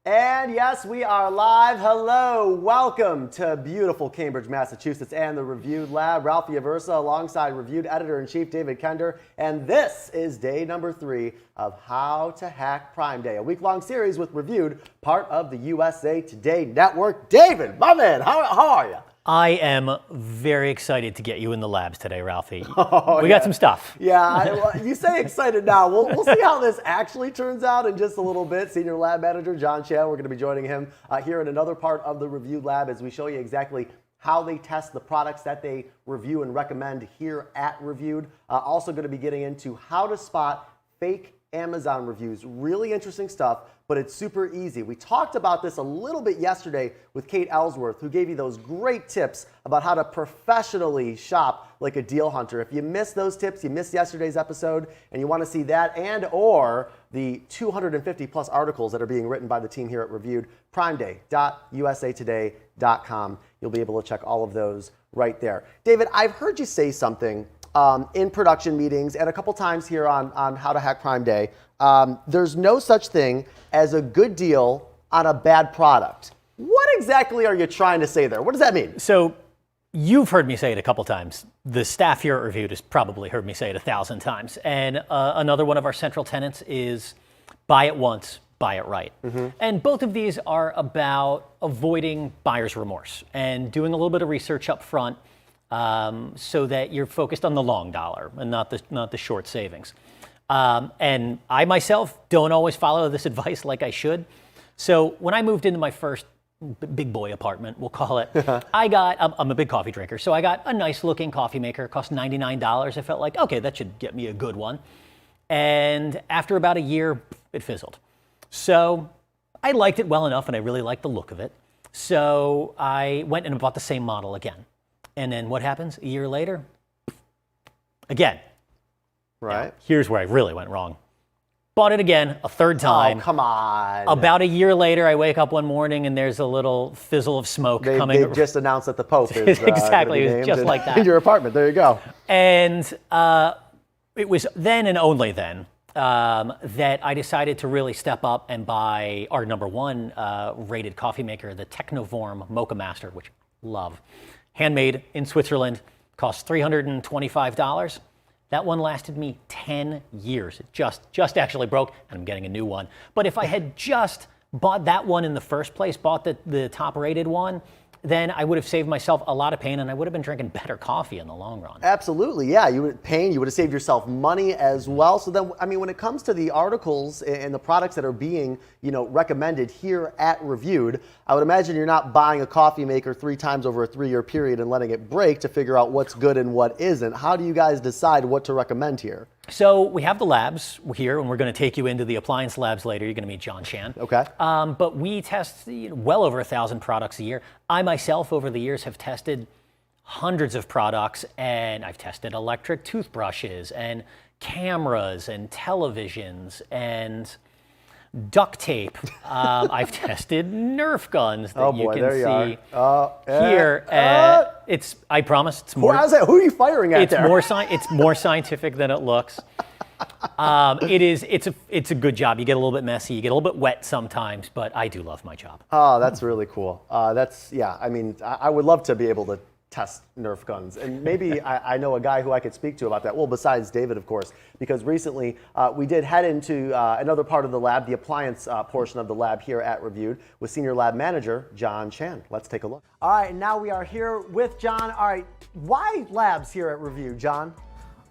And yes, we are live. Hello, welcome to beautiful Cambridge, Massachusetts and the Reviewed Lab. Ralphie Aversa alongside Reviewed Editor-in-Chief David Kender. And this is day number 3 of How to Hack Prime Day, a week-long series with Reviewed, part of the USA Today Network. David, my man, how are you? I am very excited to get you in the labs today, Ralphie. We got some stuff. Yeah, you say excited now. We'll see how this actually turns out in just a little bit. Senior Lab Manager John Chan, we're going to be joining him here in another part of the Reviewed Lab as we show you exactly how they test the products that they review and recommend here at Reviewed. Also going to be getting into how to spot fake Amazon reviews. Really interesting stuff, but it's super easy. We talked about this a little bit yesterday with Kate Ellsworth, who gave you those great tips about how to professionally shop like a deal hunter. If you missed those tips, you missed yesterday's episode, and you want to see that and or the 250 plus articles that are being written by the team here at Reviewed, primeday.usatoday.com. You'll be able to check all of those right there. David, I've heard you say something in production meetings and a couple times here on How to Hack Prime Day. There's no such thing as a good deal on a bad product. What exactly are you trying to say there? What does that mean? So you've heard me say it a couple times. The staff here at Reviewed has probably heard me say it 1,000 times. And another one of our central tenets is buy it once, buy it right. Mm-hmm. And both of these are about avoiding buyer's remorse and doing a little bit of research up front so that you're focused on the long dollar and not the short savings. And I myself don't always follow this advice like I should. So when I moved into my first big boy apartment, we'll call it, I'm a big coffee drinker. So I got a nice looking coffee maker. It cost $99. I felt like, okay, that should get me a good one. And after about a year, it fizzled. So I liked it well enough and I really liked the look of it. So I went and bought the same model again. And then what happens? A year later, again. Right. Now, here's where I really went wrong. Bought it again, a third time. Oh, come on. About a year later, I wake up one morning and there's a little fizzle of smoke coming. They just announced that the Pope is exactly, it was just like that. In your apartment, there you go. And it was then and only then that I decided to really step up and buy our number 1 rated coffee maker, the Technovorm Mocha Master, which I love. Handmade in Switzerland, cost $325. That one lasted me 10 years. It just actually broke, and I'm getting a new one. But if I had just bought that one in the first place, bought the top-rated one, then I would have saved myself a lot of pain, and I would have been drinking better coffee in the long run. Absolutely, yeah. You would have saved yourself money as well. So then, I mean, when it comes to the articles and the products that are being, recommended here at Reviewed, I would imagine you're not buying a coffee maker 3 times over a 3-year period and letting it break to figure out what's good and what isn't. How do you guys decide what to recommend here? So we have the labs here, and we're going to take you into the appliance labs later. You're going to meet John Chan. Okay. But we test well over 1,000 products a year. I myself, over the years, have tested hundreds of products, and I've tested electric toothbrushes and cameras and televisions and duct tape. I've tested Nerf guns that you can see here. I promise it's more. Who are you firing at there? It's more scientific than it looks. It's a good job. You get a little bit messy, you get a little bit wet sometimes, but I do love my job. Oh, that's really cool. I would love to be able to test Nerf guns. And maybe I know a guy who I could speak to about that. Well, besides David, of course, because recently we did head into another part of the lab, the appliance portion of the lab here at Reviewed with Senior Lab Manager John Chan. Let's take a look. All right, and now we are here with John. All right, why labs here at Reviewed, John?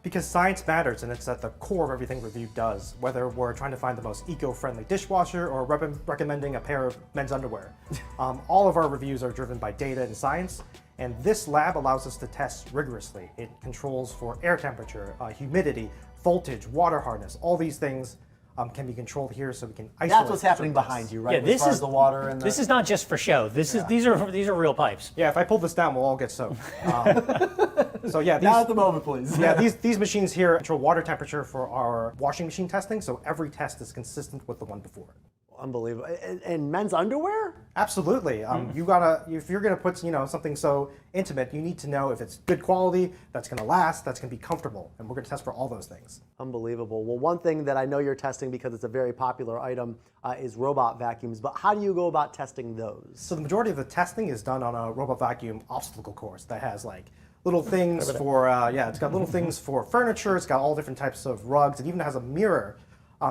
Because science matters, and it's at the core of everything Reviewed does, whether we're trying to find the most eco-friendly dishwasher or recommending a pair of men's underwear. All of our reviews are driven by data and science, and this lab allows us to test rigorously. It controls for air temperature, humidity, voltage, water hardness. All these things can be controlled here, so we can isolate. That's what's happening behind you, right? Yeah, this is the water and this is not just for show. These are real pipes. Yeah, if I pull this down, we'll all get soaked. So yeah, not at the moment, please. Yeah, these machines here control water temperature for our washing machine testing, so every test is consistent with the one before. Unbelievable. And men's underwear? Absolutely. You gotta, if you're gonna put, something so intimate, you need to know if it's good quality, that's gonna last, that's gonna be comfortable, and we're gonna test for all those things. Unbelievable. Well, one thing that I know you're testing because it's a very popular item is robot vacuums, but how do you go about testing those? So the majority of the testing is done on a robot vacuum obstacle course that has like little things for, it's got little things for furniture, it's got all different types of rugs, it even has a mirror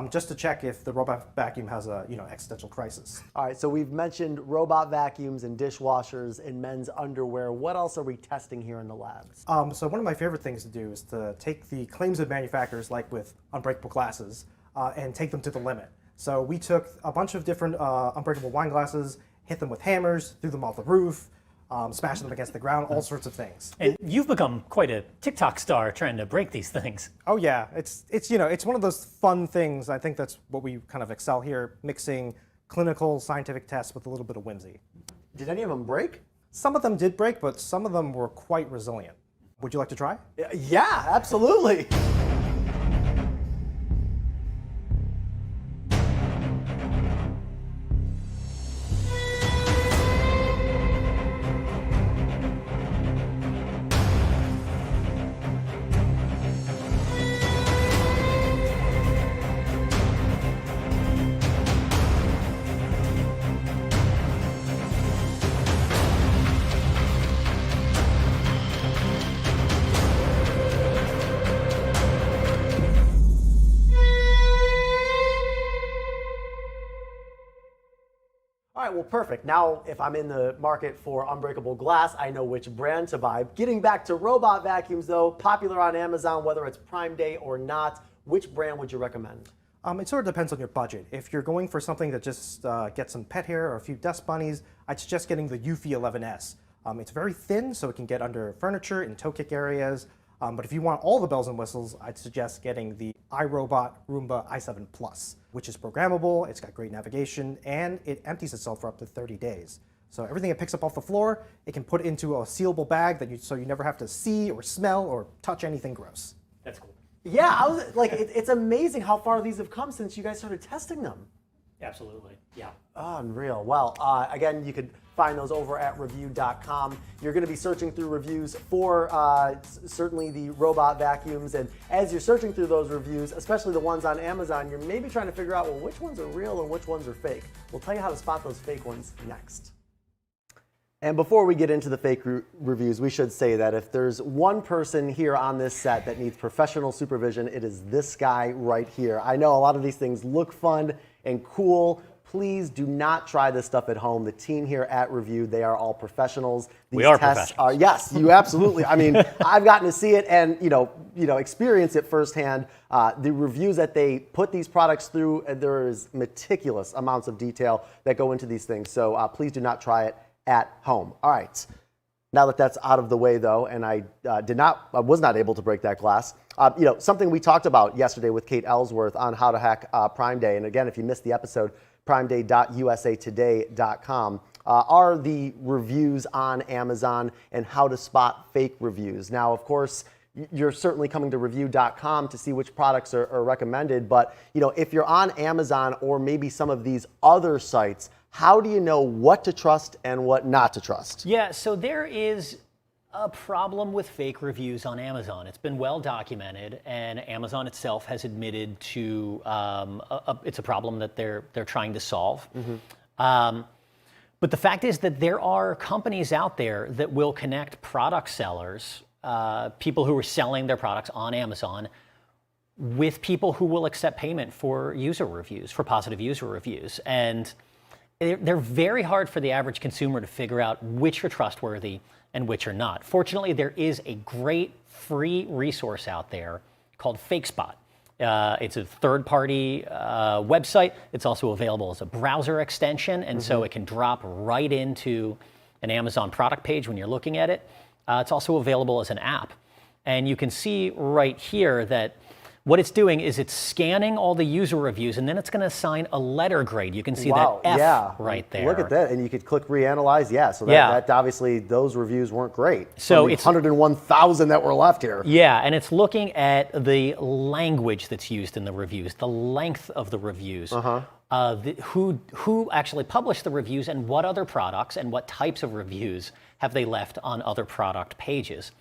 just to check if the robot vacuum has a existential crisis. All right, so we've mentioned robot vacuums and dishwashers and men's underwear. What else are we testing here in the labs? So one of my favorite things to do is to take the claims of manufacturers, like with unbreakable glasses, and take them to the limit. So we took a bunch of different unbreakable wine glasses, hit them with hammers, threw them off the roof, smashed them against the ground, all sorts of things. And you've become quite a TikTok star trying to break these things. Oh yeah, it's one of those fun things. I think that's what we kind of excel here, mixing clinical scientific tests with a little bit of whimsy. Did any of them break? Some of them did break, but some of them were quite resilient. Would you like to try? Yeah, absolutely. All right, well, perfect. Now, if I'm in the market for unbreakable glass, I know which brand to buy. Getting back to robot vacuums, though, popular on Amazon, whether it's Prime Day or not, which brand would you recommend? It sort of depends on your budget. If you're going for something that just gets some pet hair or a few dust bunnies, I'd suggest getting the Eufy 11S. It's very thin, so it can get under furniture and toe kick areas. But if you want all the bells and whistles, I'd suggest getting the iRobot Roomba i7 Plus, which is programmable, it's got great navigation, and it empties itself for up to 30 days. So everything it picks up off the floor, it can put into a sealable bag so you never have to see or smell or touch anything gross. That's cool. Yeah, I was like, it's amazing how far these have come since you guys started testing them. Absolutely, yeah. Oh, unreal. Well, again, you could find those over at review.com. You're going to be searching through reviews for certainly the robot vacuums. And as you're searching through those reviews, especially the ones on Amazon, you're maybe trying to figure out, well, which ones are real and which ones are fake. We'll tell you how to spot those fake ones next. And before we get into the fake reviews, we should say that if there's one person here on this set that needs professional supervision, it is this guy right here. I know a lot of these things look fun and cool. Please do not try this stuff at home. The team here at Review, they are all professionals. These we are tests professionals. Yes, you absolutely. I mean, I've gotten to see it and experience it firsthand. The reviews that they put these products through, there is meticulous amounts of detail that go into these things. So please do not try it at home. All right. Now that that's out of the way, though, and I was not able to break that glass. Something we talked about yesterday with Kate Ellsworth on how to hack Prime Day. And again, if you missed the episode, primeday.usatoday.com are the reviews on Amazon and how to spot fake reviews. Now, of course, you're certainly coming to review.com to see which products are recommended. But if you're on Amazon or maybe some of these other sites, how do you know what to trust and what not to trust? Yeah, so there is a problem with fake reviews on Amazon. It's been well documented, and Amazon itself has admitted to it's a problem that they're trying to solve. Mm-hmm. But the fact is that there are companies out there that will connect product sellers, people who are selling their products on Amazon, with people who will accept payment for user reviews, for positive user reviews. And they're very hard for the average consumer to figure out which are trustworthy and which are not. Fortunately, there is a great free resource out there called FakeSpot. It's a third-party website. It's also available as a browser extension, and so it can drop right into an Amazon product page when you're looking at it. It's also available as an app. And you can see right here that what it's doing is it's scanning all the user reviews, and then it's going to assign a letter grade. You can see that F right there. Look at that, and you could click reanalyze. Yeah, so that obviously those reviews weren't great. So it's 101,000 that were left here. Yeah, and it's looking at the language that's used in the reviews, the length of the reviews, who actually published the reviews, and what other products and what types of reviews have they left on other product pages.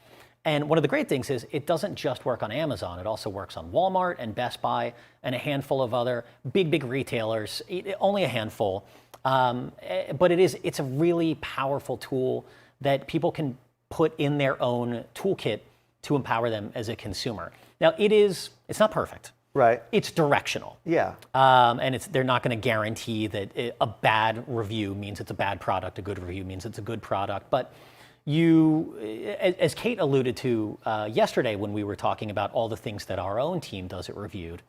And one of the great things is it doesn't just work on Amazon. It also works on Walmart and Best Buy and a handful of other big retailers, only a handful. But it's a really powerful tool that people can put in their own toolkit to empower them as a consumer. Now, it's not perfect. Right. It's directional. Yeah. And they're not going to guarantee that a bad review means it's a bad product, a good review means it's a good product. But as Kate alluded to yesterday when we were talking about all the things that our own team does at Reviewed,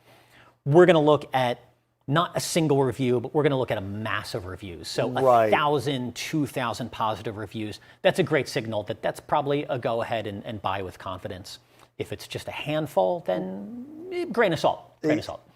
we're going to look at not a single review, but we're going to look at a mass of reviews. So 1,000, 2,000 positive reviews. That's a great signal that's probably a go ahead and buy with confidence. If it's just a handful, then grain of salt.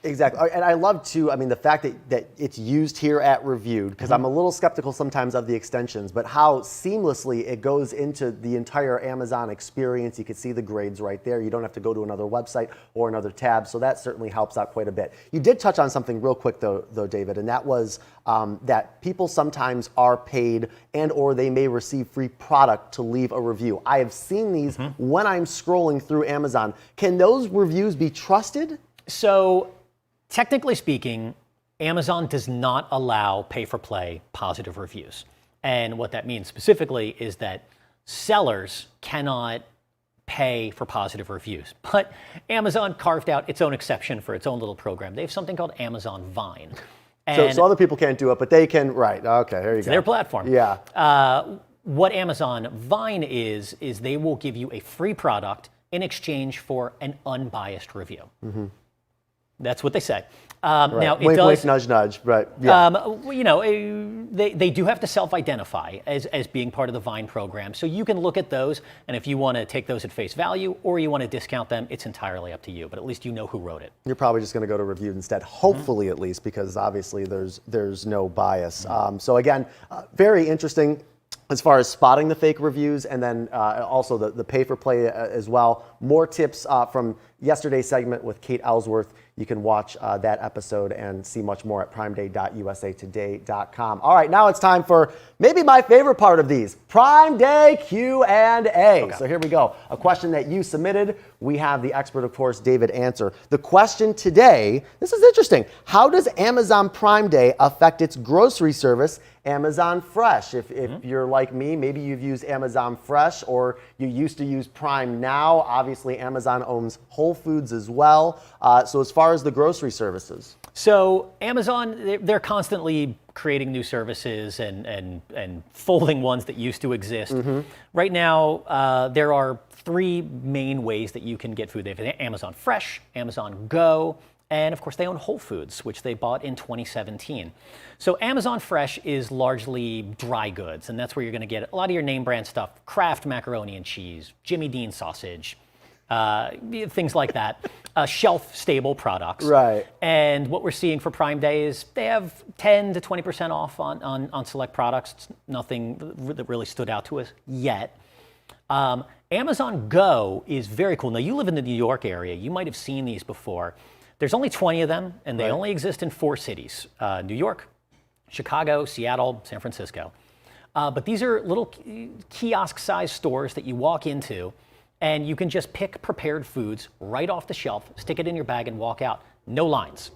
Exactly. And I love too, the fact that it's used here at Reviewed, because I'm a little skeptical sometimes of the extensions, but how seamlessly it goes into the entire Amazon experience. You can see the grades right there. You don't have to go to another website or another tab. So that certainly helps out quite a bit. You did touch on something real quick though, David, and that was that people sometimes are paid and or they may receive free product to leave a review. I have seen these when I'm scrolling through Amazon. Can those reviews be trusted? So technically speaking, Amazon does not allow pay-for-play positive reviews. And what that means specifically is that sellers cannot pay for positive reviews. But Amazon carved out its own exception for its own little program. They have something called Amazon Vine. So other people can't do it, but they can, right. Okay, there you go. It's their platform. Yeah. What Amazon Vine is they will give you a free product in exchange for an unbiased review. That's what they say. Right. Now it wink, does. Wink, nudge, nudge. Right. Yeah. They do have to self-identify as being part of the Vine program. So you can look at those, and if you want to take those at face value or you want to discount them, it's entirely up to you. But at least you know who wrote it. You're probably just going to go to Reviewed instead, hopefully at least, because obviously there's no bias. So again, very interesting as far as spotting the fake reviews, and then also the pay-for-play as well. More tips from yesterday's segment with Kate Ellsworth. You can watch that episode and see much more at primeday.usatoday.com. All right, now it's time for maybe my favorite part of these, Prime Day Q&A. Okay. So here we go. A question that you submitted. We have the expert, of course, David, answer. The question today, this is interesting. How does Amazon Prime Day affect its grocery service, Amazon Fresh? If you're like me, maybe you've used Amazon Fresh or you used to use Prime Now. Obviously, Amazon owns Whole Foods as well. So as far as the grocery services. So Amazon, they're constantly creating new services and folding ones that used to exist. Right now, there are 3 main ways that you can get food. They have Amazon Fresh, Amazon Go, and of course they own Whole Foods, which they bought in 2017. So Amazon Fresh is largely dry goods, and that's where you're going to get a lot of your name brand stuff, Kraft macaroni and cheese, Jimmy Dean sausage, things like that, shelf-stable products. Right. And what we're seeing for Prime Day is they have 10 to 20% off on select products. It's nothing that really stood out to us yet. Amazon Go is very cool. Now, you live in the New York area. You might have seen these before. There's only 20 of them, and they only exist in 4 cities, New York, Chicago, Seattle, San Francisco. But these are little kiosk-sized stores that you walk into, and you can just pick prepared foods right off the shelf, stick it in your bag, and walk out. No lines,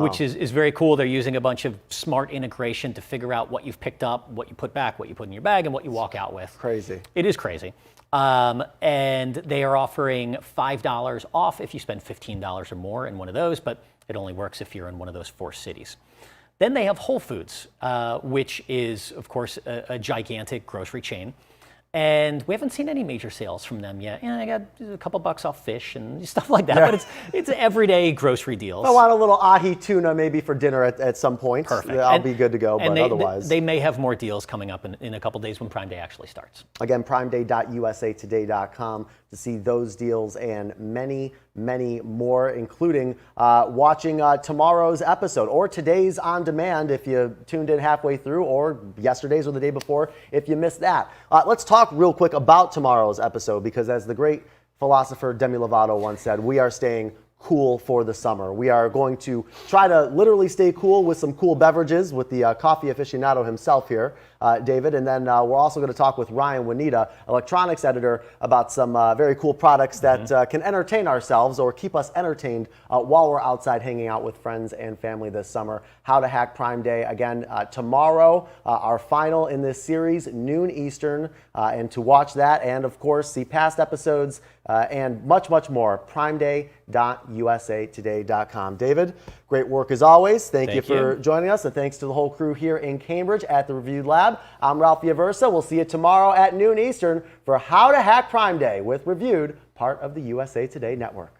which is very cool. They're using a bunch of smart integration to figure out what you've picked up, what you put back, what you put in your bag, and what you walk out with. Crazy. It is crazy. And they are offering $5 off if you spend $15 or more in one of those, but it only works if you're in one of those 4 cities. Then they have Whole Foods, which is, of course, a gigantic grocery chain. And we haven't seen any major sales from them yet. I got a couple bucks off fish and stuff like that, but it's everyday grocery deals. I want a little ahi tuna maybe for dinner at some point. Perfect. I'll be good to go, but and otherwise. They may have more deals coming up in a couple days when Prime Day actually starts. Again, primeday.usatoday.com to see those deals and many, many more, including watching tomorrow's episode or today's on demand if you tuned in halfway through, or yesterday's or the day before if you missed that. Let's talk real quick about tomorrow's episode, because as the great philosopher Demi Lovato once said, we are staying cool for the summer. We are going to try to literally stay cool with some cool beverages with the coffee aficionado himself here, David. And then we're also going to talk with Ryan Juanita, electronics editor, about some very cool products that can entertain ourselves or keep us entertained while we're outside hanging out with friends and family this summer. How to hack Prime Day. Again, tomorrow, our final in this series, noon Eastern. And to watch that and, of course, see past episodes and much, much more, primeday.usatoday.com. David, great work as always. Thank you for joining us, and thanks to the whole crew here in Cambridge at the Reviewed Lab. I'm Ralph Villaversa. We'll see you tomorrow at noon Eastern for How to Hack Prime Day with Reviewed, part of the USA Today Network.